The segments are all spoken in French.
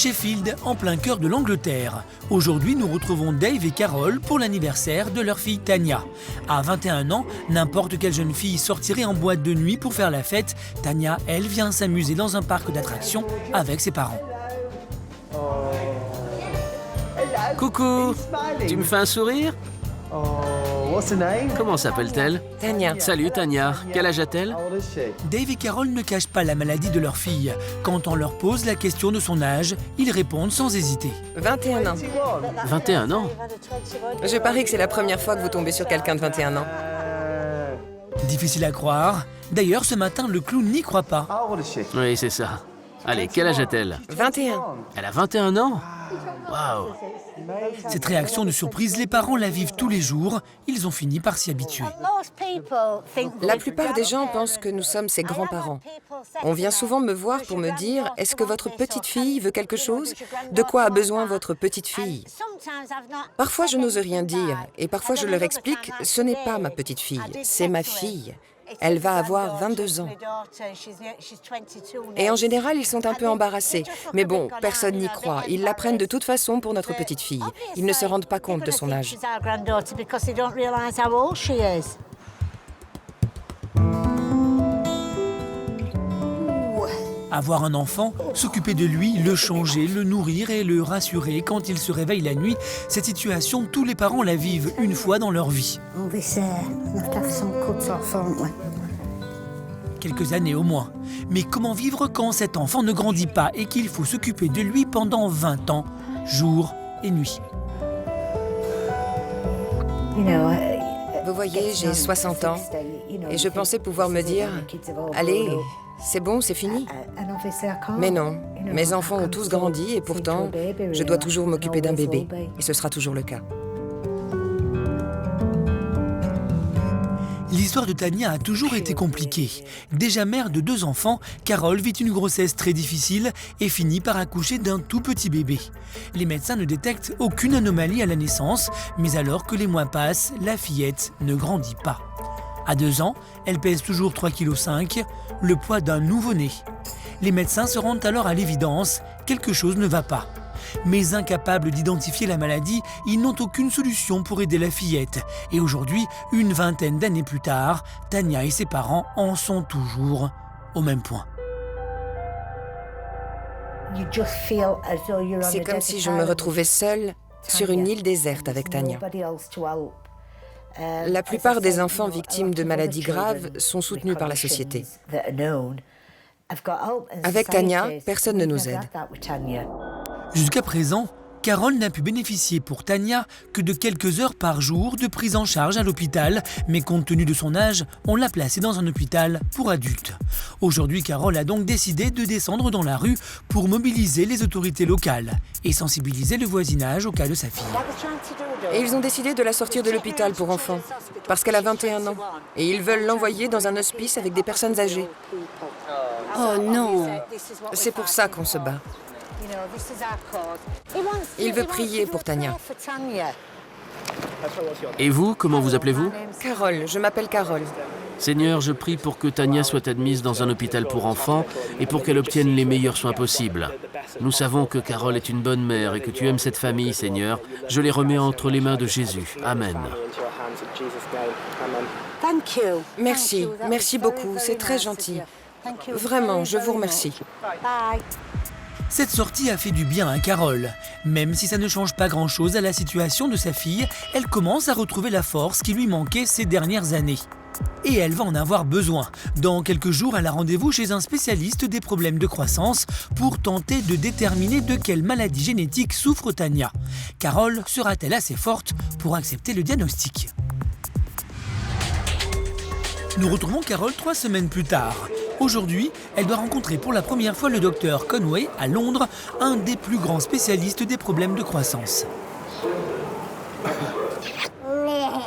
Sheffield, en plein cœur de l'Angleterre. Aujourd'hui, nous retrouvons Dave et Carol pour l'anniversaire de leur fille Tanya. À 21 ans, n'importe quelle jeune fille sortirait en boîte de nuit pour faire la fête. Tanya, elle, vient s'amuser dans un parc d'attractions avec ses parents. Coucou, tu me fais un sourire? Comment s'appelle-t-elle? Tanya. Salut Tanya, quel âge a-t-elle? Dave et Carol ne cachent pas la maladie de leur fille. Quand on leur pose la question de son âge, ils répondent sans hésiter. 21 ans. 21 ans? Je parie que c'est la première fois que vous tombez sur quelqu'un de 21 ans. Difficile à croire. D'ailleurs, ce matin, le clown n'y croit pas. Oui, c'est ça. Allez, quel âge a-t-elle? 21. Elle a 21 ans? Waouh! Cette réaction de surprise, les parents la vivent tous les jours. Ils ont fini par s'y habituer. La plupart des gens pensent que nous sommes ses grands-parents. On vient souvent me voir pour me dire « Est-ce que votre petite-fille veut quelque chose? De quoi a besoin votre petite-fille » Parfois, je n'ose rien dire et parfois je leur explique « Ce n'est pas ma petite-fille, c'est ma fille. Elle va avoir 22 ans. » Et en général, ils sont un peu embarrassés. Mais bon, personne n'y croit. Ils la prennent de toute façon pour notre petite fille. Ils ne se rendent pas compte de son âge. Avoir un enfant, s'occuper de lui, le changer, le nourrir et le rassurer quand il se réveille la nuit, cette situation, tous les parents la vivent une fois dans leur vie. Quelques années au moins. Mais comment vivre quand cet enfant ne grandit pas et qu'il faut s'occuper de lui pendant 20 ans, jour et nuit? Vous voyez, j'ai 60 ans et je pensais pouvoir me dire « Allez, c'est bon, c'est fini. » Mais non, mes enfants ont tous grandi et pourtant, je dois toujours m'occuper d'un bébé. Et ce sera toujours le cas. L'histoire de Tanya a toujours été compliquée. Déjà mère de 2 enfants, Carol vit une grossesse très difficile et finit par accoucher d'un tout petit bébé. Les médecins ne détectent aucune anomalie à la naissance, mais alors que les mois passent, la fillette ne grandit pas. À 2 ans, elle pèse toujours 3,5 kg, le poids d'un nouveau-né. Les médecins se rendent alors à l'évidence, quelque chose ne va pas. Mais incapables d'identifier la maladie, ils n'ont aucune solution pour aider la fillette. Et aujourd'hui, une vingtaine d'années plus tard, Tanya et ses parents en sont toujours au même point. C'est comme si je me retrouvais seule sur une île déserte avec Tanya. La plupart des enfants victimes de maladies graves sont soutenus par la société. Avec Tanya, personne ne nous aide. Jusqu'à présent, Carol n'a pu bénéficier pour Tanya que de quelques heures par jour de prise en charge à l'hôpital, mais compte tenu de son âge, on l'a placée dans un hôpital pour adultes. Aujourd'hui, Carol a donc décidé de descendre dans la rue pour mobiliser les autorités locales et sensibiliser le voisinage au cas de sa fille. Et ils ont décidé de la sortir de l'hôpital pour enfants, parce qu'elle a 21 ans. Et ils veulent l'envoyer dans un hospice avec des personnes âgées. Oh non! C'est pour ça qu'on se bat. Il veut prier pour Tanya. Et vous, comment vous appelez-vous? Carole, je m'appelle Carole. Seigneur, je prie pour que Tanya soit admise dans un hôpital pour enfants et pour qu'elle obtienne les meilleurs soins possibles. Nous savons que Carole est une bonne mère et que tu aimes cette famille, Seigneur. Je les remets entre les mains de Jésus. Amen. Merci, merci beaucoup, c'est très gentil. Vraiment, je vous remercie. Cette sortie a fait du bien à Carol. Même si ça ne change pas grand-chose à la situation de sa fille, elle commence à retrouver la force qui lui manquait ces dernières années. Et elle va en avoir besoin. Dans quelques jours, elle a rendez-vous chez un spécialiste des problèmes de croissance pour tenter de déterminer de quelle maladie génétique souffre Tanya. Carol sera-t-elle assez forte pour accepter le diagnostic? Nous retrouvons Carol 3 semaines plus tard. Aujourd'hui, elle doit rencontrer pour la première fois le docteur Conway à Londres, un des plus grands spécialistes des problèmes de croissance.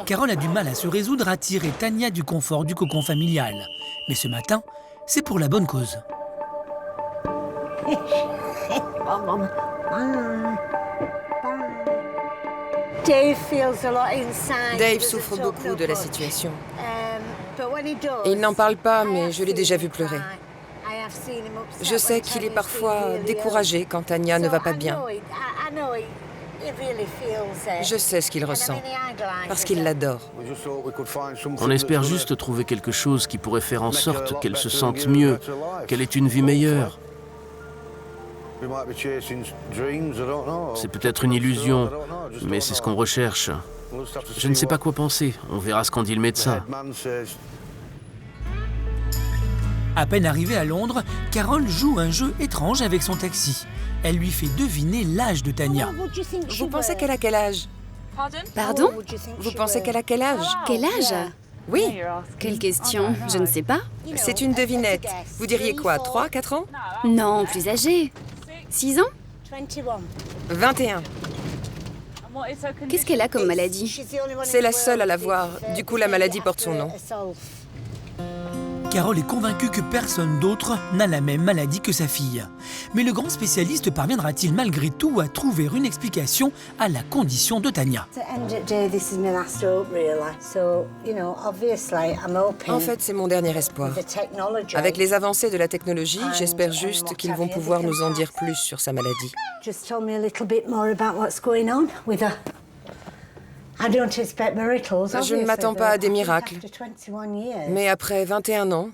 Carol a du mal à se résoudre à tirer Tanya du confort du cocon familial. Mais ce matin, c'est pour la bonne cause. Dave souffre beaucoup de la situation. Et il n'en parle pas, mais je l'ai déjà vu pleurer. Je sais qu'il est parfois découragé quand Tanya ne va pas bien. Je sais ce qu'il ressent, parce qu'il l'adore. On espère juste trouver quelque chose qui pourrait faire en sorte qu'elle se sente mieux, qu'elle ait une vie meilleure. C'est peut-être une illusion, mais c'est ce qu'on recherche. Je ne sais pas quoi penser, on verra ce qu'en dit le médecin. À peine arrivée à Londres, Carol joue un jeu étrange avec son taxi. Elle lui fait deviner l'âge de Tanya. Vous pensez qu'elle a quel âge? Pardon? Vous pensez qu'elle a quel âge? Quel âge? Oui, Quelle question? Je ne sais pas. c'est une devinette. Vous diriez quoi, 3, 4 ans? Non, plus âgé. 6 ans? 21. Qu'est-ce qu'elle a comme maladie? C'est la seule à l'avoir. Du coup, la maladie porte son nom. Carol est convaincue que personne d'autre n'a la même maladie que sa fille. Mais le grand spécialiste parviendra-t-il malgré tout à trouver une explication à la condition de Tanya? En fait, c'est mon dernier espoir. Avec les avancées de la technologie, j'espère juste qu'ils vont pouvoir nous en dire plus sur sa maladie. Je ne m'attends pas à des miracles. Mais après 21 ans,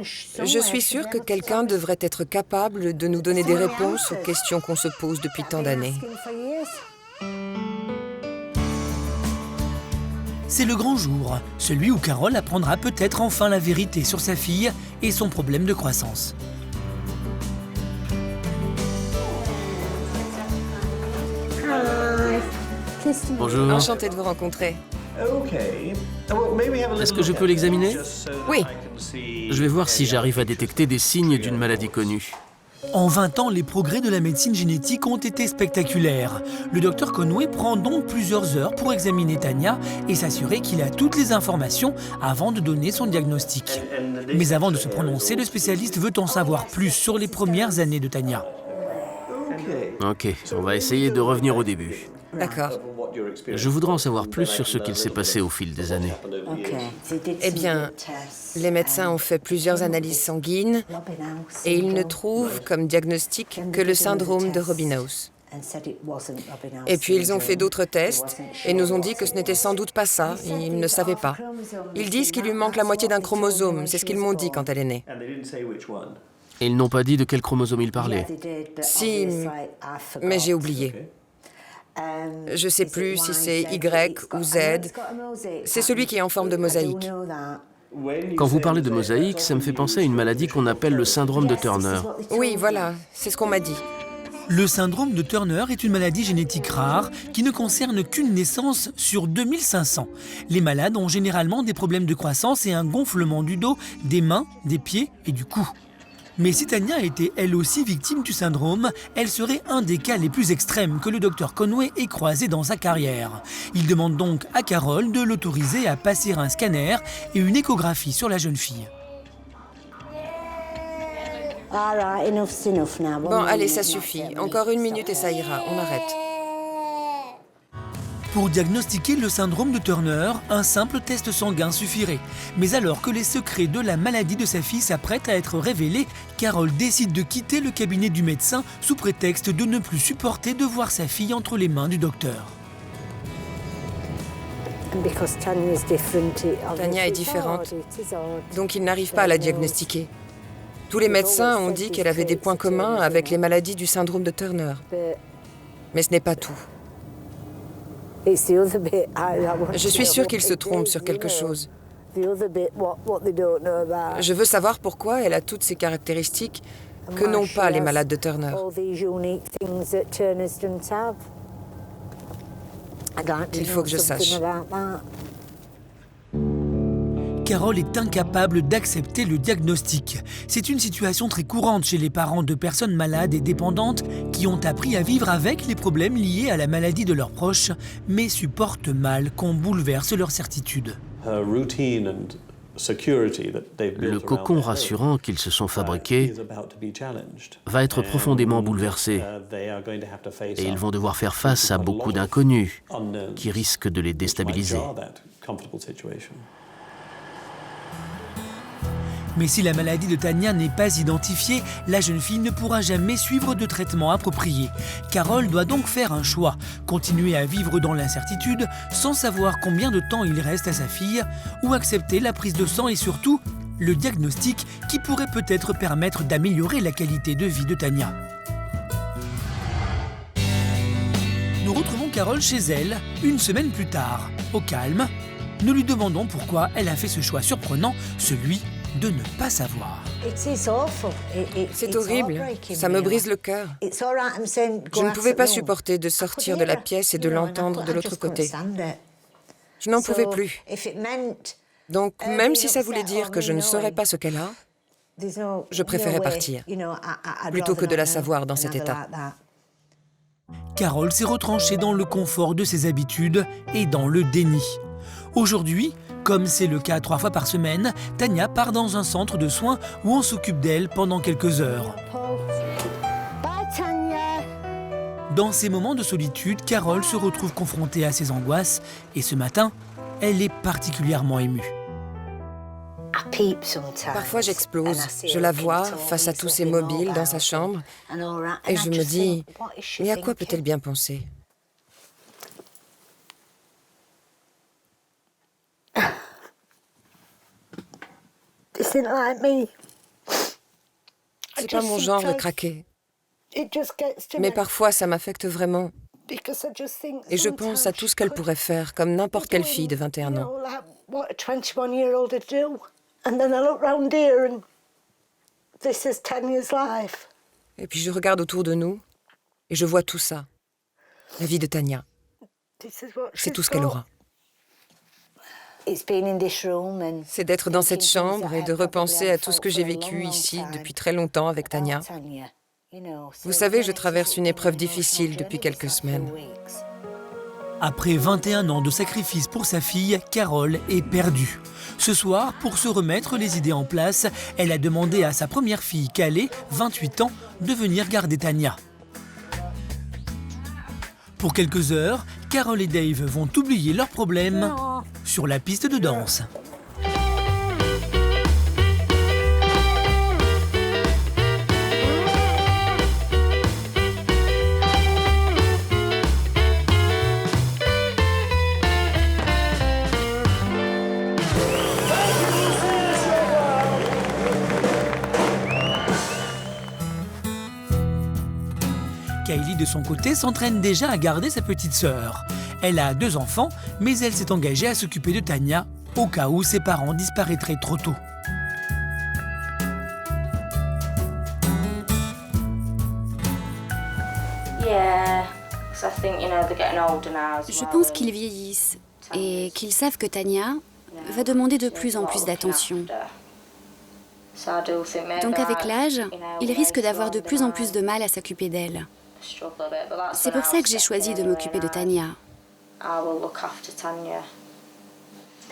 je suis sûre que quelqu'un devrait être capable de nous donner des réponses aux questions qu'on se pose depuis tant d'années. C'est le grand jour, celui où Carol apprendra peut-être enfin la vérité sur sa fille et son problème de croissance. Bonjour, Enchantée de vous rencontrer. est-ce que je peux l'examiner? Oui. Je vais voir si j'arrive à détecter des signes d'une maladie connue. En 20 ans, les progrès de la médecine génétique ont été spectaculaires. Le docteur Conway prend donc plusieurs heures pour examiner Tanya et s'assurer qu'il a toutes les informations avant de donner son diagnostic. Mais avant de se prononcer, le spécialiste veut en savoir plus sur les premières années de Tanya. Ok, on va essayer de revenir au début. D'accord. Je voudrais en savoir plus sur ce qu'il s'est passé au fil des années. Eh bien, les médecins ont fait plusieurs analyses sanguines et ils ne trouvent comme diagnostic que le syndrome de Robinhouse. Et puis ils ont fait d'autres tests et nous ont dit que ce n'était sans doute pas ça, ils ne savaient pas. Ils disent qu'il lui manque la moitié d'un chromosome, c'est ce qu'ils m'ont dit quand elle est née. Et ils n'ont pas dit de quel chromosome ils parlaient. Si, mais j'ai oublié. Je ne sais plus si c'est Y ou Z. C'est celui qui est en forme de mosaïque. Quand vous parlez de mosaïque, ça me fait penser à une maladie qu'on appelle le syndrome de Turner. Oui, voilà, c'est ce qu'on m'a dit. Le syndrome de Turner est une maladie génétique rare qui ne concerne qu'une naissance sur 2500. Les malades ont généralement des problèmes de croissance et un gonflement du dos, des mains, des pieds et du cou. Mais si Tanya était elle aussi victime du syndrome, elle serait un des cas les plus extrêmes que le docteur Conway ait croisé dans sa carrière. Il demande donc à Carol de l'autoriser à passer un scanner et une échographie sur la jeune fille. Bon, allez, ça suffit. Encore 1 minute et ça ira, on arrête. Pour diagnostiquer le syndrome de Turner, un simple test sanguin suffirait. Mais alors que les secrets de la maladie de sa fille s'apprêtent à être révélés, Carol décide de quitter le cabinet du médecin sous prétexte de ne plus supporter de voir sa fille entre les mains du docteur. Tanya est différente, donc ils n'arrivent pas à la diagnostiquer. Tous les médecins ont dit qu'elle avait des points communs avec les maladies du syndrome de Turner. Mais ce n'est pas tout. Je suis sûre qu'ils se trompent sur quelque chose. Je veux savoir pourquoi elle a toutes ces caractéristiques que n'ont pas les malades de Turner. Il faut que je sache. Carol est incapable d'accepter le diagnostic. C'est une situation très courante chez les parents de personnes malades et dépendantes qui ont appris à vivre avec les problèmes liés à la maladie de leurs proches, mais supportent mal qu'on bouleverse leur certitude. Le cocon rassurant qu'ils se sont fabriqués va être profondément bouleversé et ils vont devoir faire face à beaucoup d'inconnus qui risquent de les déstabiliser. Mais si la maladie de Tania n'est pas identifiée, la jeune fille ne pourra jamais suivre de traitement approprié. Carole doit donc faire un choix, continuer à vivre dans l'incertitude sans savoir combien de temps il reste à sa fille, ou accepter la prise de sang et surtout le diagnostic qui pourrait peut-être permettre d'améliorer la qualité de vie de Tania. Nous retrouvons Carole chez elle, une semaine plus tard, au calme. Nous lui demandons pourquoi elle a fait ce choix surprenant, celui de ne pas savoir. C'est horrible, ça me brise le cœur. Je ne pouvais pas supporter de sortir de la pièce et de l'entendre de l'autre côté. Je n'en pouvais plus. Donc, même si ça voulait dire que je ne saurais pas ce qu'elle a, je préférais partir, plutôt que de la savoir dans cet état. Carole s'est retranchée dans le confort de ses habitudes et dans le déni. Aujourd'hui, comme c'est le cas 3 fois par semaine, Tania part dans un centre de soins où on s'occupe d'elle pendant quelques heures. Dans ces moments de solitude, Carole se retrouve confrontée à ses angoisses et ce matin, elle est particulièrement émue. Parfois j'explose, je la vois face à tous ces mobiles dans sa chambre et je me dis, mais à quoi peut-elle bien penser? C'est pas mon genre de craquer. Mais parfois, ça m'affecte vraiment. Et je pense à tout ce qu'elle pourrait faire, comme n'importe quelle fille de 21 ans. Et puis je regarde autour de nous, et je vois tout ça. La vie de Tania. C'est tout ce qu'elle aura. C'est d'être dans cette chambre et de repenser à tout ce que j'ai vécu ici depuis très longtemps avec Tania. Vous savez, je traverse une épreuve difficile depuis quelques semaines. Après 21 ans de sacrifice pour sa fille, Carole est perdue. Ce soir, pour se remettre les idées en place, elle a demandé à sa première fille, Calais, 28 ans, de venir garder Tania. Pour quelques heures, Carole et Dave vont oublier leurs problèmes sur la piste de danse. Kylie, de son côté, s'entraîne déjà à garder sa petite sœur. Elle a 2 enfants, mais elle s'est engagée à s'occuper de Tania au cas où ses parents disparaîtraient trop tôt. Je pense qu'ils vieillissent et qu'ils savent que Tania va demander de plus en plus d'attention. Donc avec l'âge, ils risquent d'avoir de plus en plus de mal à s'occuper d'elle. C'est pour ça que j'ai choisi de m'occuper de Tania.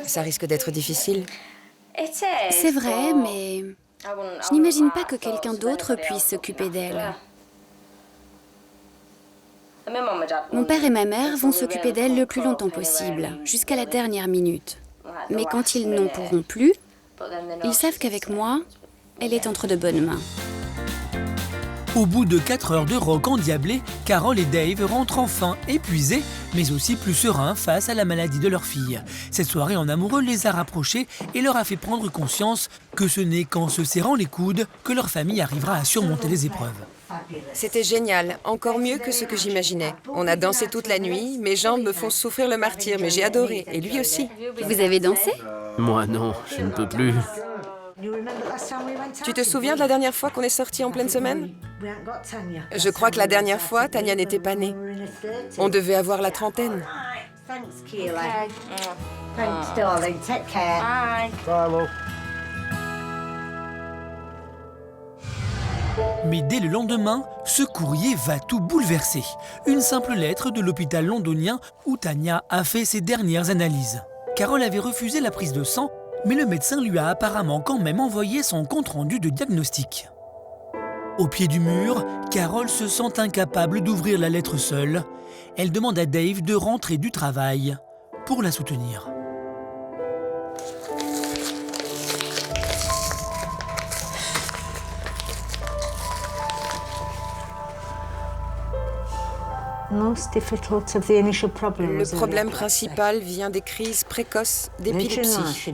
Ça risque d'être difficile. C'est vrai, mais je n'imagine pas que quelqu'un d'autre puisse s'occuper d'elle. Mon père et ma mère vont s'occuper d'elle le plus longtemps possible, jusqu'à la dernière minute. Mais quand ils n'en pourront plus, ils savent qu'avec moi, elle est entre de bonnes mains. Au bout de 4 heures de rock endiablé, Carole et Dave rentrent enfin épuisés, mais aussi plus sereins face à la maladie de leur fille. Cette soirée en amoureux les a rapprochés et leur a fait prendre conscience que ce n'est qu'en se serrant les coudes que leur famille arrivera à surmonter les épreuves. C'était génial, encore mieux que ce que j'imaginais. On a dansé toute la nuit, mes jambes me font souffrir le martyre, mais j'ai adoré, et lui aussi. Vous avez dansé? Moi non, je ne peux plus. Tu te souviens de la dernière fois qu'on est sortis en pleine semaine? Je crois que la dernière fois, Tania n'était pas née. On devait avoir la trentaine. Mais dès le lendemain, ce courrier va tout bouleverser. Une simple lettre de l'hôpital londonien où Tania a fait ses dernières analyses. Carole avait refusé la prise de sang, mais le médecin lui a apparemment quand même envoyé son compte-rendu de diagnostic. Au pied du mur, Carole se sent incapable d'ouvrir la lettre seule. Elle demande à Dave de rentrer du travail pour la soutenir. Le problème principal vient des crises précoces d'épilepsie.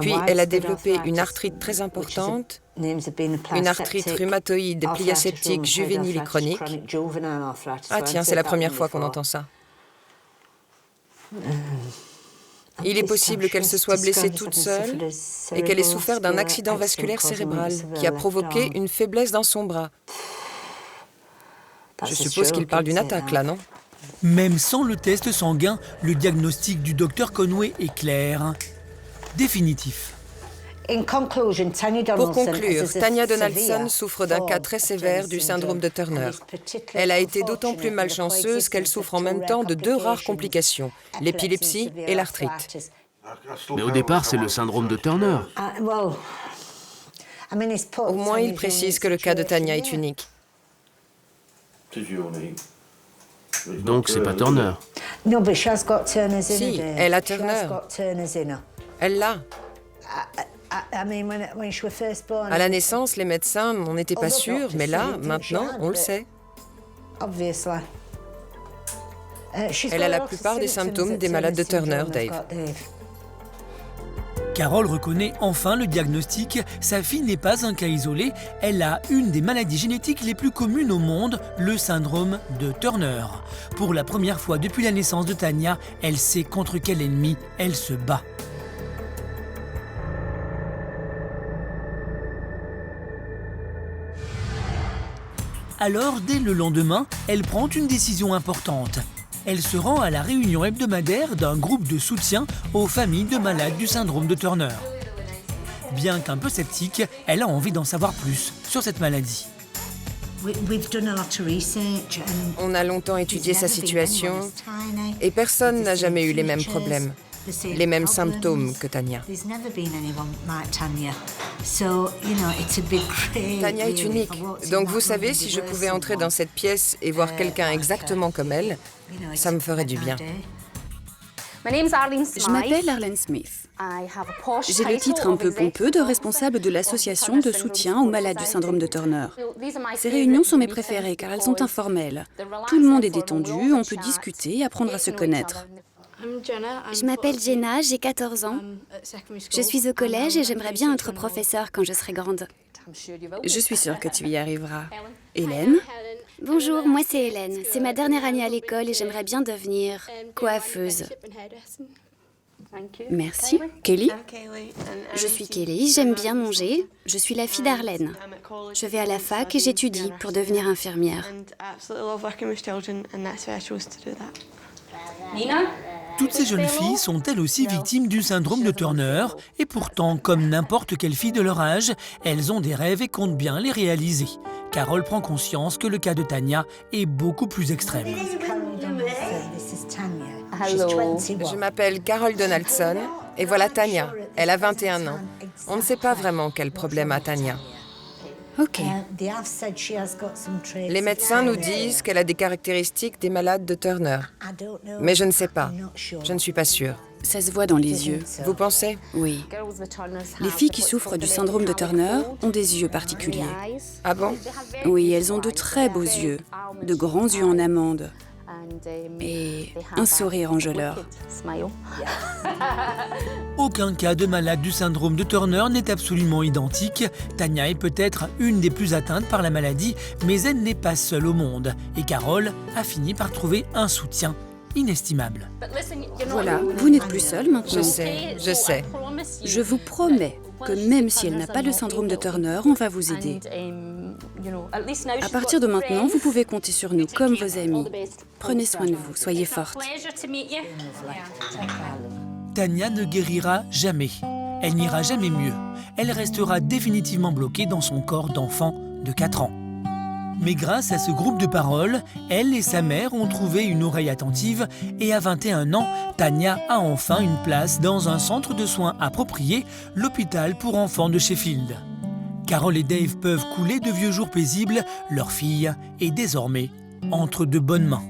Puis elle a développé une arthrite très importante, une arthrite rhumatoïde pliaseptique juvénile et chronique. Ah tiens, c'est la première fois qu'on entend ça. Il est possible qu'elle se soit blessée toute seule et qu'elle ait souffert d'un accident vasculaire cérébral qui a provoqué une faiblesse dans son bras. Je suppose qu'il parle d'une attaque, là, non? Même sans le test sanguin, le diagnostic du docteur Conway est clair. Définitif. Pour conclure, Tanya Donaldson souffre d'un cas très sévère du syndrome de Turner. Elle a été d'autant plus malchanceuse qu'elle souffre en même temps de 2 rares complications, l'épilepsie et l'arthrite. Mais au départ, c'est le syndrome de Turner. Au moins, il précise que le cas de Tanya est unique. Donc, c'est pas Turner. Si, elle a Turner. Elle l'a. À la naissance, les médecins n'en étaient pas sûrs, mais là, maintenant, on le sait. Elle a la plupart des symptômes des malades de Turner, Dave. Carol reconnaît enfin le diagnostic. Sa fille n'est pas un cas isolé. Elle a une des maladies génétiques les plus communes au monde, le syndrome de Turner. Pour la première fois depuis la naissance de Tanya, elle sait contre quel ennemi elle se bat. Alors, dès le lendemain, elle prend une décision importante. Elle se rend à la réunion hebdomadaire d'un groupe de soutien aux familles de malades du syndrome de Turner. Bien qu'un peu sceptique, elle a envie d'en savoir plus sur cette maladie. On a longtemps étudié sa situation et personne n'a jamais eu les mêmes problèmes, les mêmes symptômes que Tanya. Tanya est unique, donc vous savez, si je pouvais entrer dans cette pièce et voir quelqu'un exactement comme elle, ça me ferait du bien. Je m'appelle Arlene Smith. J'ai le titre un peu pompeux de responsable de l'association de soutien aux malades du syndrome de Turner. Ces réunions sont mes préférées car elles sont informelles. Tout le monde est détendu, on peut discuter et apprendre à se connaître. Je m'appelle Jenna, j'ai 14 ans. Je suis au collège et j'aimerais bien être professeure quand je serai grande. Je suis sûre que tu y arriveras. Hélène? Bonjour, moi c'est Hélène. C'est ma dernière année à l'école et j'aimerais bien devenir coiffeuse. Merci. Kelly? Je suis Kelly, j'aime bien manger. Je suis la fille d'Arlène. Je vais à la fac et j'étudie pour devenir infirmière. Toutes ces jeunes filles sont elles aussi victimes du syndrome de Turner et pourtant, comme n'importe quelle fille de leur âge, elles ont des rêves et comptent bien les réaliser. Carol prend conscience que le cas de Tanya est beaucoup plus extrême. Je m'appelle Carol Donaldson et voilà Tanya. Elle a 21 ans. On ne sait pas vraiment quel problème a Tanya. Ok. Les médecins nous disent qu'elle a des caractéristiques des malades de Turner. Mais je ne sais pas. Je ne suis pas sûre. Ça se voit dans les yeux. Vous pensez? Oui. Les filles qui souffrent du syndrome de Turner ont des yeux particuliers. Ah bon? Oui, elles ont de très beaux yeux, de grands yeux en amande et un sourire enjôleur. Aucun cas de malade du syndrome de Turner n'est absolument identique. Tanya est peut-être une des plus atteintes par la maladie, mais elle n'est pas seule au monde. Et Carol a fini par trouver un soutien inestimable. Voilà, vous n'êtes plus seule maintenant. Je sais, je sais. Je vous promets que même si elle n'a pas le syndrome de Turner, on va vous aider. À partir de maintenant, vous pouvez compter sur nous comme vos amis. Prenez soin de vous, soyez fortes. Tanya ne guérira jamais. Elle n'ira jamais mieux. Elle restera définitivement bloquée dans son corps d'enfant de 4 ans. Mais grâce à ce groupe de parole, elle et sa mère ont trouvé une oreille attentive et à 21 ans, Tanya a enfin une place dans un centre de soins approprié, l'hôpital pour enfants de Sheffield. Carol et Dave peuvent couler de vieux jours paisibles, leur fille est désormais entre de bonnes mains.